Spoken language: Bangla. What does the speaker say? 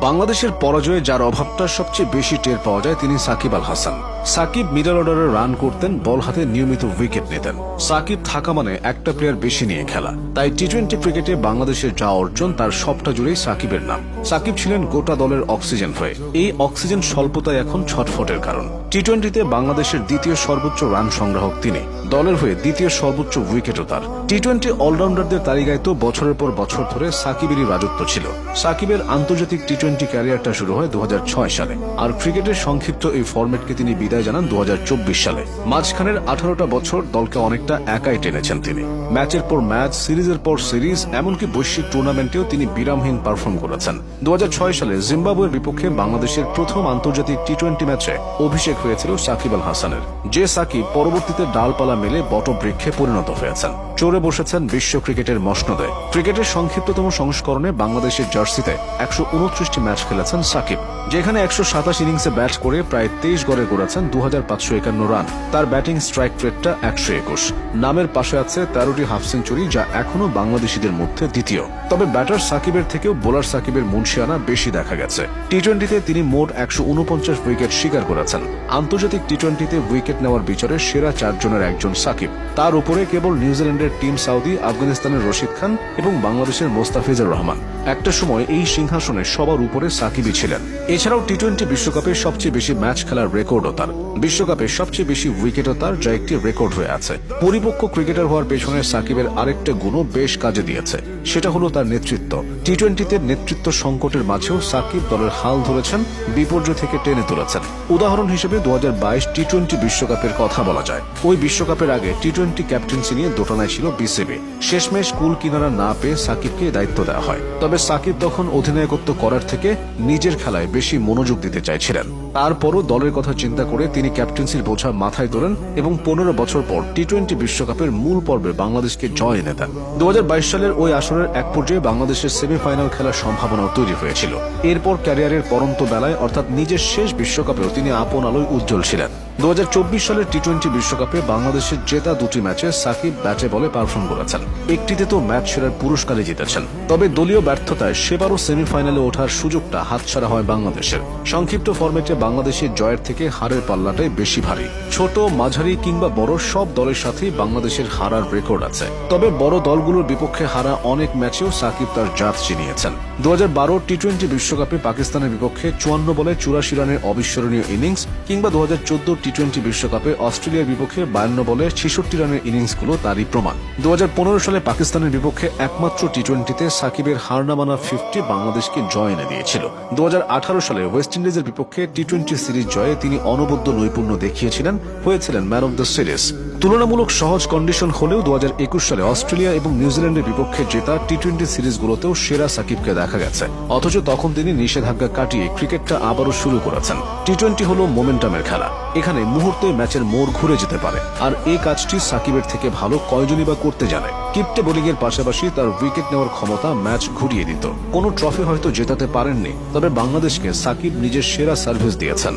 বাংলাদেশের পরাজয়ে যার অভাবটা সবচেয়ে বেশি টের পাওয়া যায় তিনি সাকিব আল হাসান। সাকিব মিডল অর্ডারে রান করতেন, বল হাতে নিয়মিত উইকেট নিতেন। সাকিব থাকা মানে একটা প্লেয়ার বেশি নিয়ে খেলা। তাই টি-20 ক্রিকেটে বাংলাদেশের যা অর্জন তার সবটা জুড়েই সাকিবের নাম। সাকিব ছিলেন গোটা দলের অক্সিজেন হয়ে। এই অক্সিজেন স্বল্পতায় এখন ছটফটের কারণ। টি-20তে বাংলাদেশের দ্বিতীয় সর্বোচ্চ রান সংগ্রাহক তিনি, দলের হয়ে দ্বিতীয় সর্বোচ্চ উইকেটও তার। টি-20 অলরাউন্ডারদের তালিকায় তো বছরের পর বছর ধরে সাকিবেরই রাজত্ব ছিল। সাকিবের আন্তর্জাতিক টি-20 ক্যারিয়ারটা শুরু হয় 2006 সালে, আর ক্রিকেটের সংক্ষিপ্ত এই ফরম্যাটকে তিনি বিদায় জানান 2024 সালে। মাঝখানের 18টা বছর দলকে অনেকটা একাই টেনেছেন তিনি। ম্যাচের পর ম্যাচ, সিরিজের পর সিরিজ, এমনকি বৈশ্বিক টুর্নামেন্টেও তিনি বিরামহীন পারফর্ম করেছেন। 2006 সালে জিম্বাবুয়ের বিপক্ষে বাংলাদেশের প্রথম আন্তর্জাতিক টি-20 ম্যাচে অভিষেক হয়েছিল সাকিব আল হাসানের। যে সাকিব পরবর্তীতে ডালপালা মেলে বটবৃক্ষে পরিণত হয়েছেন, চড়ে বসেছেন বিশ্ব ক্রিকেটের মসনদে। ক্রিকেটের সংক্ষিপ্ততম সংস্করণে বাংলাদেশের জার্সিতে 129টি ম্যাচ খেলেছেন সাকিব, যেখানে 127 ইনিংসে ব্যাট করে প্রায় 23 গড়ে করেছেন 2551 রান। তার ব্যাটিং স্ট্রাইক রেটটা 121। নামের পাশে আছে 13টি হাফ সেঞ্চুরি, যা এখনো বাংলাদেশিদের মধ্যে দ্বিতীয়। তবে ব্যাটার সাকিবের থেকেও বোলার সাকিবের মুনশিয়ানা বেশি দেখা গেছে। টি-20তে তিনি মোট 149 উইকেট শিকার করেছেন। আন্তর্জাতিক টি-20তে উইকেট নেওয়ার বিচারে সেরা 4 জনের একজন সাকিব। তার উপরে কেবল নিউজিল্যান্ডের টিম সাউদি, আফগানিস্তানের রশিদ খান এবং বাংলাদেশের মোস্তাফিজুর রহমান। একটা সময় এই সিংহাসনে সবার উপরে সাকিবই ছিলেন। এছাড়াও টি-20 বিশ্বকাপে সবচেয়ে বেশি ম্যাচ খেলার রেকর্ডও তার। বিশ্বকাপে সবচেয়ে বেশি উইকেটও তার, যা একটি রেকর্ড হয়ে আছে। পরিপক্ক ক্রিকেটার হওয়ার পেছনে সাকিবের আরেকটা গুণও বেশ কাজে দিয়েছে, সেটা হলো তার নেতৃত্ব। টি-20তে নেতৃত্ব সংকটের মাঝেও সাকিব দলের হাল ধরেছেন, বিপর্যয় থেকে টেনে তুলেছেন। উদাহরণ হিসেবে 2022 টি-20 বিশ্বকাপের কথা বলা যায়। ওই বিশ্বকাপের আগে টি-20 ক্যাপ্টেন্সি নিয়ে দোটানায় ছিল বিসিবি। শেষমেশ কুল কিনারা না পেয়ে সাকিবকে দায়িত্ব দেওয়া হয়। তবে সাকিব তখন অধিনায়কত্ব করার থেকে নিজের খেলায় বেশি মনোযোগ দিতে চাইছিলেন। তারপরও দলের কথা চিন্তা করে তিনি ক্যাপ্টেন্সির বোঝা মাথায় তোলেন এবং 15 বছর পর টি-20 বিশ্বকাপের মূল পর্বে বাংলাদেশকে জয় এনে দেন। 2022 সালের ওই আসরের এক পর্যায়ে বাংলাদেশের সেমিফাইনাল খেলার সম্ভাবনাও তৈরি হয়েছিল। এরপর ক্যারিয়ারের পরন্ত বেলায় অর্থাৎ নিজের শেষ বিশ্বকাপেও তিনি আপন আলোয় উজ্জ্বল ছিলেন। 2024 সালের টি-20 বিশ্বকাপে বাংলাদেশের জেতা 2টি ম্যাচে সাকিব ব্যাটে বলে পারফর্ম করেছেন। একটিতে তো ম্যাচ সেরার পুরস্কারই জিতেছেন। তবে দলীয় ব্যর্থতায় সেবারও সেমিফাইনালে ওঠার সুযোগটা হাতছাড়া হয় বাংলাদেশের। সংক্ষিপ্ত ফরম্যাটে বাংলাদেশের জয়ের থেকে হারের পাল্লাটাই বেশি ভারী। ছোট, মাঝারি কিংবা বড় সব দলের সাথেই বাংলাদেশের হারার রেকর্ড আছে। তবে বড় দলগুলোর বিপক্ষে হারা অনেক ম্যাচেও সাকিব তার জাত চিনিয়েছেন। 2012 টি-20 বিশ্বকাপে পাকিস্তানের বিপক্ষে 54 বলে 84 রানের অবিস্মরণীয় ইনিংস, কিংবা 2014 টি-20 বিশ্বকাপে অস্ট্রেলিয়ার বিপক্ষে 52 বলে 66 রানের ইনিংসগুলো তারই প্রমাণ। 2015 সালে পাকিস্তানের বিপক্ষে একমাত্র টি-20তে সাকিবের হার না মানা 50 বাংলাদেশকে জয় এনে দিয়েছিল। 2018 সালে ওয়েস্ট ইন্ডিজের বিপক্ষে টি-20 সিরিজ জয়ে তিনি অনবদ্য নৈপুণ্য দেখিয়েছিলেন, হয়েছিলেন ম্যান অব দ্য সিরিজ। তুলনামূলক সহজ কন্ডিশন হলেও 2021 সালে অস্ট্রেলিয়া এবং নিউজিল্যান্ডের বিপক্ষে জেতা টি-20 সিরিজগুলোতেও সেরা সাকিবকে দেখা গেছে। অথচ তখন তিনি নিষেধাজ্ঞা কাটিয়ে ক্রিকেটটা আবারও শুরু করেছেন। টি-20 হলো মোমেন্টামের খেলা। এখানে মুহূর্তে ম্যাচের মোড় ঘুরে যেতে পারে, আর এই কাজটি সাকিবের থেকে ভালো কয়জনই বা করতে জানে। কিপ্টে বোলিং এর পাশাপাশি তার উইকেট নেওয়ার ক্ষমতা ম্যাচ ঘুরিয়ে দিত। কোনো ট্রফি হয়তো জেতাতে পারেননি, তবে বাংলাদেশকে সাকিব নিজের সেরা সার্ভিস দিয়েছেন।